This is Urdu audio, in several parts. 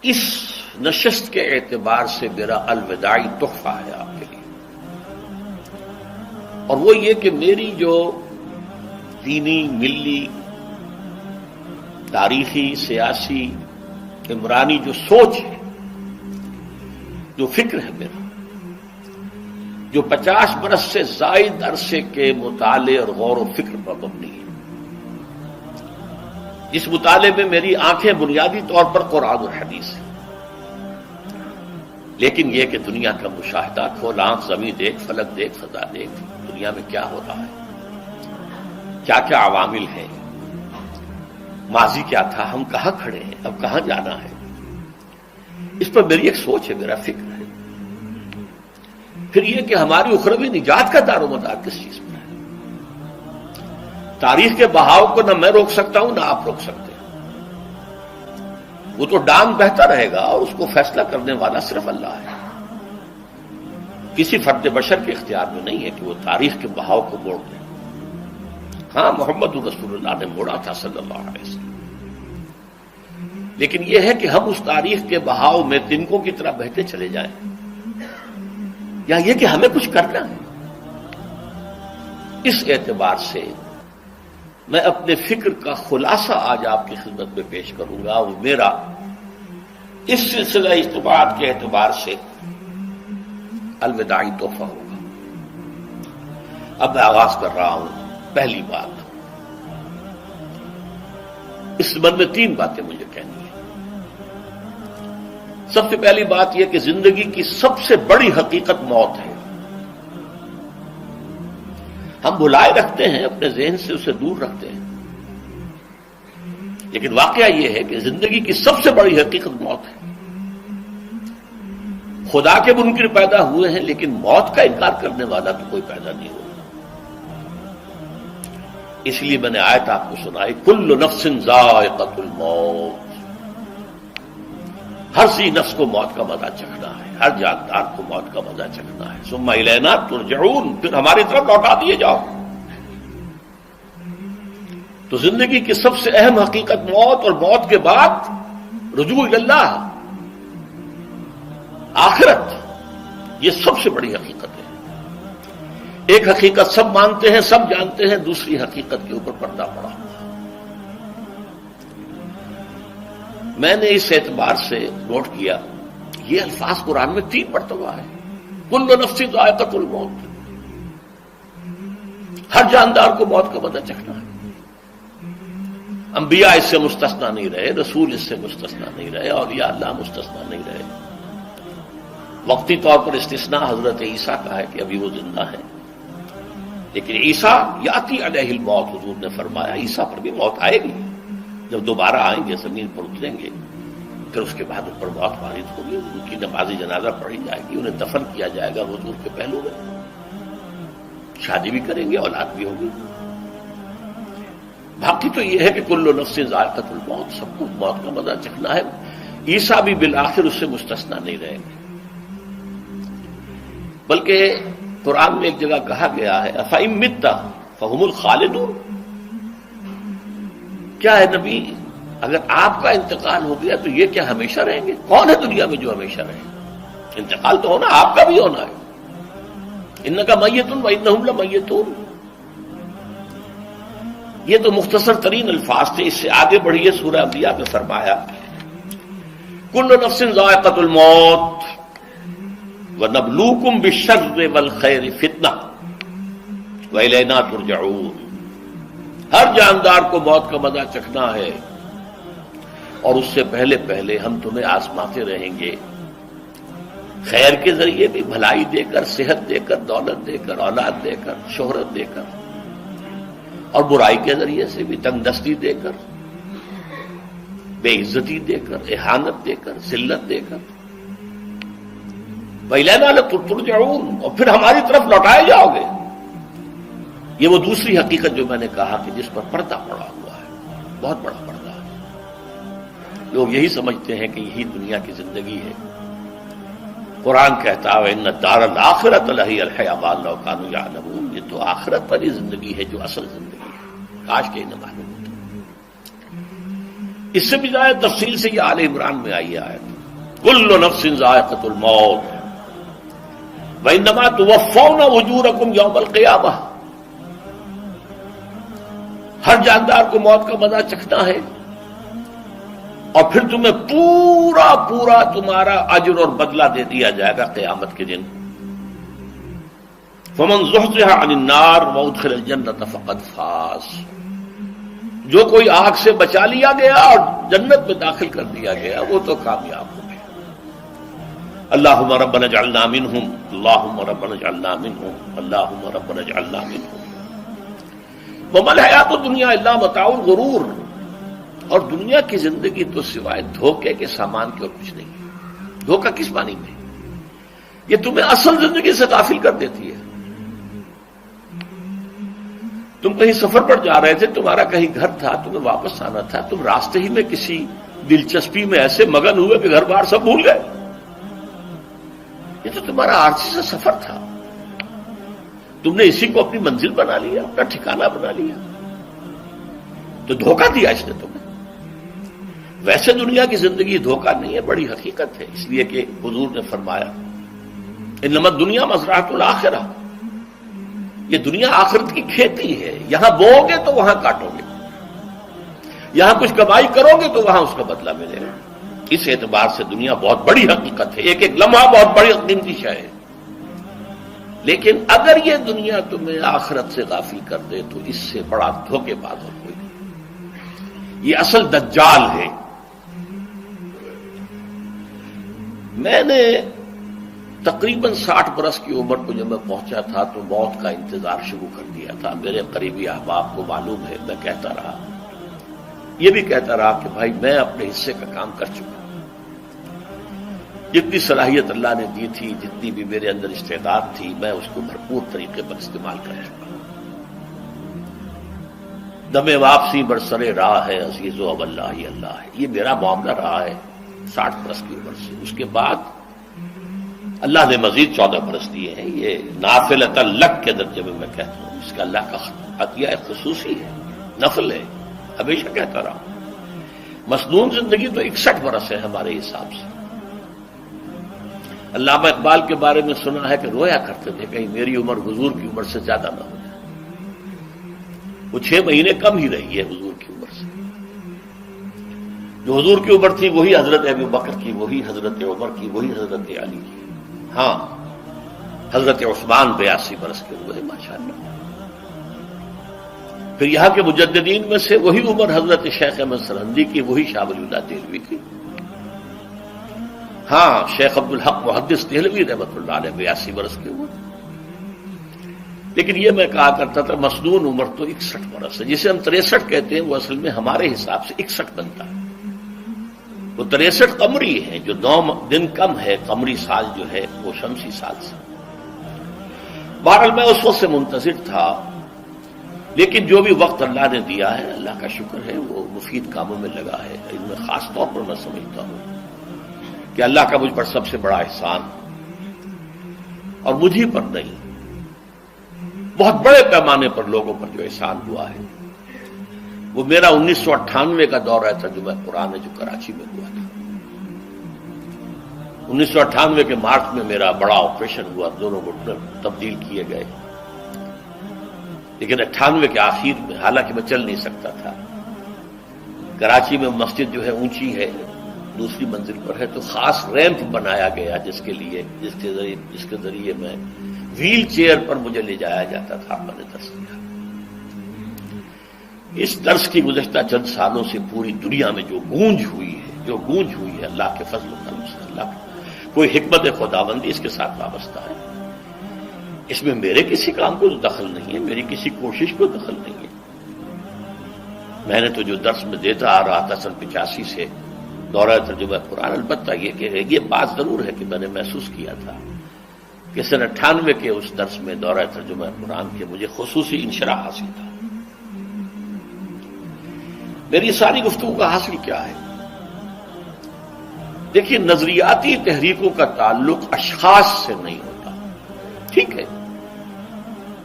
اس نشست کے اعتبار سے میرا الوداعی تحفہ ہے آپ کے لیے، اور وہ یہ کہ میری جو دینی، ملی، تاریخی، سیاسی، عمرانی جو سوچ ہے، جو فکر ہے میرا، جو 50 برس سے زائد عرصے کے مطالعے اور غور و فکر پر مبنی ہے، جس مطالعے میں میری آنکھیں بنیادی طور پر قرآن اور حدیث ہیں، لیکن یہ کہ دنیا کا مشاہدہ، کھول آنکھ، زمین دیکھ، فلک دیکھ، فضا دیکھ، دنیا میں کیا ہو رہا ہے، کیا کیا عوامل ہیں، ماضی کیا تھا، ہم کہاں کھڑے ہیں، اب کہاں جانا ہے، اس پر میری ایک سوچ ہے، میرا فکر ہے۔ پھر یہ کہ ہماری اخروی نجات کا دار و مدار کس چیز پر ہے۔ تاریخ کے بہاؤ کو نہ میں روک سکتا ہوں، نہ آپ روک سکتے ہیں، وہ تو ڈانگ بہتا رہے گا، اور اس کو فیصلہ کرنے والا صرف اللہ ہے۔ کسی فرد بشر کے اختیار میں نہیں ہے کہ وہ تاریخ کے بہاؤ کو موڑ دے۔ ہاں، محمد رسول اللہ نے موڑا تھا صلی اللہ علیہ وسلم، لیکن یہ ہے کہ ہم اس تاریخ کے بہاؤ میں تنکوں کی طرح بہتے چلے جائیں، یا یہ کہ ہمیں کچھ کرنا ہے۔ اس اعتبار سے میں اپنے فکر کا خلاصہ آج آپ کی خدمت میں پیش کروں گا، وہ میرا اس سلسلہ اجتماعات کے اعتبار سے الوداعی تحفہ ہوگا۔ اب میں آغاز کر رہا ہوں۔ پہلی بات، اس سبب میں 3 باتیں مجھے کہنی ہیں۔ سب سے پہلی بات یہ کہ زندگی کی سب سے بڑی حقیقت موت ہے۔ ہم بھلائے رکھتے ہیں، اپنے ذہن سے اسے دور رکھتے ہیں، لیکن واقعہ یہ ہے کہ زندگی کی سب سے بڑی حقیقت موت ہے۔ خدا کے منکر پیدا ہوئے ہیں، لیکن موت کا انکار کرنے والا تو کوئی پیدا نہیں ہوا۔ اس لیے میں نے آیت آپ کو سنائی، کل نفس ذائقۃ الموت، ہر سی نفس کو موت کا مزہ چکھنا ہے، ہر جاندار کو موت کا مزہ چکھنا ہے۔ ثم الینا ترجعون، پھر ہماری طرف لوٹا دیے جاؤ۔ تو زندگی کی سب سے اہم حقیقت موت، اور موت کے بعد رجوع اللہ، آخرت، یہ سب سے بڑی حقیقت ہے۔ ایک حقیقت سب مانتے ہیں، سب جانتے ہیں، دوسری حقیقت کے اوپر پردہ پڑا ہوا۔ میں نے اس اعتبار سے نوٹ کیا، یہ الفاظ قرآن میں 3 مرتبہ ہے، کل نفس ذائقۃ الموت، ہر جاندار کو موت کا مزہ چکھنا ہے۔ انبیاء اس سے مستثنا نہیں رہے، رسول اس سے مستثنا نہیں رہے، اولیاء اللہ مستثنا نہیں رہے۔ وقتی طور پر استثناء حضرت عیسیٰ کا ہے کہ ابھی وہ زندہ ہے، لیکن عیسیٰ یاتی علیہ الموت، حضور نے فرمایا عیسیٰ پر بھی موت آئے گی، جب دوبارہ آئیں گے، زمین پر اتریں گے، پھر اس کے بعد ان پر موت وارد ہوگی، ان کی نماز جنازہ پڑھی جائے گی، انہیں دفن کیا جائے گا حضور کے پہلو میں، شادی بھی کریں گے، اولاد بھی ہوگی۔ باقی تو یہ ہے کہ کل نفس ذائقۃ الموت، سب کو موت کا مزہ چکھنا ہے۔ عیسیٰ بھی بالآخر اس سے مستثنا نہیں رہیں گے، بلکہ قرآن میں ایک جگہ کہا گیا ہے أَفَإِن مِتَّ فَهُمُ الْخَالِدُونَ، کیا ہے نبی، اگر آپ کا انتقال ہو گیا تو یہ کیا ہمیشہ رہیں گے؟ کون ہے دنیا میں جو ہمیشہ رہے؟ انتقال تو ہونا، آپ کا بھی ہونا ہے۔ إِنَّكَ مَيِّتٌ وَإِنَّهُمْ لَمَيِّتُونَ، یہ تو مختصر ترین الفاظ تھے۔ اس سے آگے بڑھیے، سورہ انبیاء میں فرمایا کل نفس ذائقۃ الموت وَنَبْلُوكُمْ بِالشَّرِّ وَالْخَيْرِ فِتْنَةً وَإِلَيْنَا تُرْجَعُونَ، ہر جاندار کو موت کا مزہ چکھنا ہے، اور اس سے پہلے پہلے ہم تمہیں آزماتے رہیں گے، خیر کے ذریعے بھی، بھلائی دے کر، صحت دے کر، دولت دے کر، اولاد دے کر، شہرت دے کر، اور برائی کے ذریعے سے بھی، تنگ دستی دے کر، بے عزتی دے کر، اہانت دے کر، ذلت دے کر، وَإِلَيْنَا تُرْجَعُونَ، اور پھر ہماری طرف لوٹائے جاؤ گے۔ یہ وہ دوسری حقیقت جو میں نے کہا کہ جس پر پردہ پڑا ہوا ہے، بہت بڑا پردہ ہے۔ لوگ یہی سمجھتے ہیں کہ یہی دنیا کی زندگی ہے۔ قرآن کہتا ہے إِنَّ الدَّارَ الْآخِرَةَ لَهِيَ الْحَيَوَانُ لَوْ كَانُوا يَعْلَمُونَ، یہ تو آخرت والی زندگی ہے جو اصل زندگی ہے، کاش کہ انہیں معلوم ہوتا۔ اس سے بھی زیادہ تفصیل سے یہ آل عمران میں آئی ہے آیت، کل نفس ذائقۃ الموت وانما توفون اجورکم یوم القیامہ، ہر جاندار کو موت کا مزہ چکھنا ہے اور پھر تمہیں پورا پورا تمہارا اجر اور بدلہ دے دیا جائے گا قیامت کے دن۔ فمن زحزح عن النار وادخل الجنۃ فقد فاز، جو کوئی آگ سے بچا لیا گیا اور جنت میں داخل کر دیا گیا وہ تو کامیاب ہو گیا۔ اللہم ربنا اجعلنا منہم، اللہم ربنا اجعلنا منہم، اللہم ربنا اجعلنا منہم۔ وما الحیات الدنیا الا متاع الغرور، اور دنیا کی زندگی تو سوائے دھوکے کے سامان کے اور کچھ نہیں ہے۔ دھوکہ کس معنی میں؟ یہ تمہیں اصل زندگی سے غافل کر دیتی ہے۔ تم کہیں سفر پر جا رہے تھے، تمہارا کہیں گھر تھا، تمہیں واپس آنا تھا، تم راستے ہی میں کسی دلچسپی میں ایسے مگن ہوئے کہ گھر بار سب بھول گئے۔ یہ تو تمہارا عارضی سے سفر تھا، تم نے اسی کو اپنی منزل بنا لیا، اپنا ٹھکانہ بنا لیا، تو دھوکہ دیا اس نے تمہیں۔ ویسے دنیا کی زندگی دھوکہ نہیں ہے، بڑی حقیقت ہے، اس لیے کہ حضور نے فرمایا انما الدنیا مزرعۃ الآخرہ، یہ دنیا آخرت کی کھیتی ہے، یہاں بو گے تو وہاں کاٹو گے، یہاں کچھ کمائی کرو گے تو وہاں اس کا بدلہ ملے گا۔ اس اعتبار سے دنیا بہت بڑی حقیقت ہے، ایک ایک لمحہ بہت بڑی قیمتی شے ہے، لیکن اگر یہ دنیا تمہیں آخرت سے غافل کر دے تو اس سے بڑا دھوکے باز اور کوئی نہیں۔ یہ اصل دجال ہے۔ میں نے تقریباً 60 برس کی عمر کو جب میں پہنچا تھا تو موت کا انتظار شروع کر دیا تھا۔ میرے قریبی احباب کو معلوم ہے، میں کہتا رہا، یہ بھی کہتا رہا کہ بھائی میں اپنے حصے کا کام کر چکا، جتنی صلاحیت اللہ نے دی تھی، جتنی بھی میرے اندر استعداد تھی، میں اس کو بھرپور طریقے پر استعمال کر چکا۔ دم واپسی برسرے راہ ہے عزیز و اب اللہ ہی اللہ ہے، یہ میرا معاملہ رہا ہے 60 برس کی عمر سے۔ اس کے بعد اللہ نے مزید 14 برس دیے ہیں، یہ نافلۃ لک کے درجے میں کہتا ہوں، اس کا اللہ کا عطیہ خصوصی ہے، نفل ہے، ہمیشہ کہتا رہا ہوں۔ مسنون زندگی تو 61 برس ہے ہمارے حساب سے۔ علامہ اقبال کے بارے میں سنا ہے کہ رویا کرتے تھے کہیں میری عمر حضور کی عمر سے زیادہ نہ ہو جائے۔ وہ 6 مہینے کم ہی رہی ہے حضور کی عمر سے۔ جو حضور کی عمر تھی وہی حضرت ابو بکر کی، وہی حضرت عمر کی، وہی حضرت علی کی۔ ہاں، حضرت عثمان 82 برس کے ہوئے ماشاءاللہ۔ پھر یہاں کے مجددین میں سے وہی عمر حضرت شیخ احمد سرہندی کی، وہی شاہ ولی اللہ دہلوی کی۔ ہاں، شیخ عبدالحق محدث دہلوی رحمۃ اللہ علیہ 82 برس کے ہوئے۔ لیکن یہ میں کہا کرتا تھا مسنون عمر تو 61 برس ہے، جسے ہم 63 کہتے ہیں وہ اصل میں ہمارے حساب سے 61 بنتا ہے۔ وہ 63 قمری ہے، جو 9 دن کم ہے، قمری سال جو ہے وہ شمسی سال سے۔ بہرحال میں اس وقت سے منتظر تھا، لیکن جو بھی وقت اللہ نے دیا ہے اللہ کا شکر ہے، وہ مفید کاموں میں لگا ہے۔ ان میں خاص طور پر میں سمجھتا ہوں کہ اللہ کا مجھ پر سب سے بڑا احسان، اور مجھے پر نہیں، بہت بڑے پیمانے پر لوگوں پر جو احسان ہوا ہے، وہ میرا 1998 کا دورہ ترجمہ قرآن ہے جو کراچی میں ہوا تھا۔ 1998 کے مارچ میں میرا بڑا آپریشن ہوا، دونوں گھٹنے تبدیل کیے گئے، لیکن 98 کے آخر میں، حالانکہ میں چل نہیں سکتا تھا، کراچی میں مسجد جو ہے اونچی ہے، دوسری منزل پر ہے، تو خاص ریمپ بنایا گیا جس کے ذریعے میں ویل چیئر پر مجھے لے جایا جاتا تھا۔ میں نے درس دیا۔ اس درس کی گزشتہ چند سالوں سے پوری دنیا میں جو گونج ہوئی ہے اللہ کے فضل و کرم سے، اللہ کی کوئی حکمت خداوندی اس کے ساتھ وابستہ ہے۔ اس میں میرے کسی کام کو دخل نہیں ہے، میری کسی کوشش کو دخل نہیں ہے۔ میں نے تو جو درس میں دیتا آ رہا تھا سن 85 سے دورہ ترجمہ قرآن، البتہ یہ بات ضرور ہے کہ میں نے محسوس کیا تھا کہ سن 98 کے اس درس میں دورہ ترجمہ قرآن کے مجھے خصوصی انشراح حاصل تھا۔ میری ساری گفتگو کا حاصل کیا ہے؟ دیکھیے، نظریاتی تحریکوں کا تعلق اشخاص سے نہیں ہوتا، ٹھیک ہے،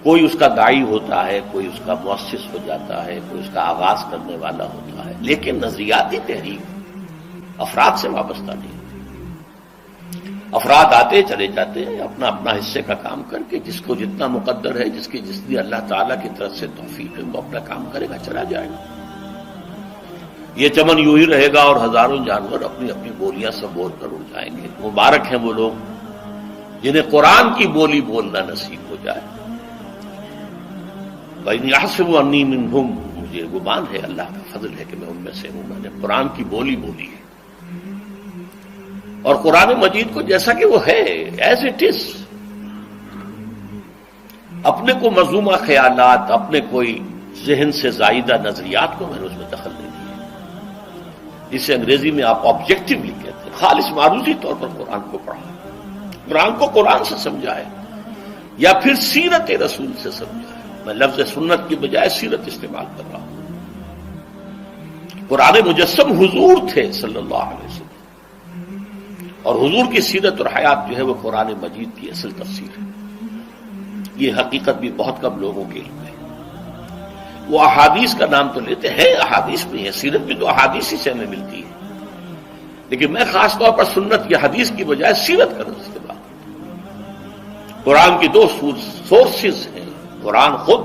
کوئی اس کا داعی ہوتا ہے، کوئی اس کا مؤسس ہو جاتا ہے، کوئی اس کا آغاز کرنے والا ہوتا ہے، لیکن نظریاتی تحریک افراد سے وابستہ نہیں۔ افراد آتے چلے جاتے ہیں اپنا اپنا حصے کا کام کر کے، جس کو جتنا مقدر ہے، جس کی اللہ تعالیٰ کی طرف سے توفیق ہے، وہ اپنا کام کرے گا، چلا جائے گا۔ یہ چمن یوں ہی رہے گا اور ہزاروں جانور اپنی اپنی بولیاں سے بول کر اڑ جائیں گے۔ مبارک ہیں وہ لوگ جنہیں قرآن کی بولی بولنا نصیب ہو جائے۔ وَإِنْ يَحْسَبُ أَنِّي مِنْهُمْ، مجھے گمان ہے، اللہ کا فضل ہے کہ میں ان میں سے ہوں، میں نے قرآن کی بولی بولی ہے، اور قرآن مجید کو جیسا کہ وہ ہے ایز اٹ از، اپنے کو مذمومہ خیالات، اپنے کوئی ذہن سے زائدہ نظریات کو میں نے اس میں دخل نہیں دیا، جسے انگریزی میں آپ آبجیکٹیولی کہتے ہیں، خالص معروضی طور پر قرآن کو پڑھا، قرآن کو قرآن سے سمجھا ہے، یا پھر سیرت رسول سے سمجھا ہے۔ میں لفظ سنت کی بجائے سیرت استعمال کر رہا ہوں۔ قرآن مجسم حضور تھے صلی اللہ علیہ وسلم، اور حضور کی سیرت اور حیات جو ہے وہ قرآن مجید کی اصل تفسیر ہے۔ یہ حقیقت بھی بہت کم لوگوں کے علم ہے۔ وہ احادیث کا نام تو لیتے ہیں، احادیث بھی ہے، سیرت بھی تو احادیث ہی سے ہمیں ملتی ہے، لیکن میں خاص طور پر سنت یا حدیث کی بجائے سیرت کا استعمال کرتا ہوں۔ قرآن کی دو سورسز ہیں، قرآن خود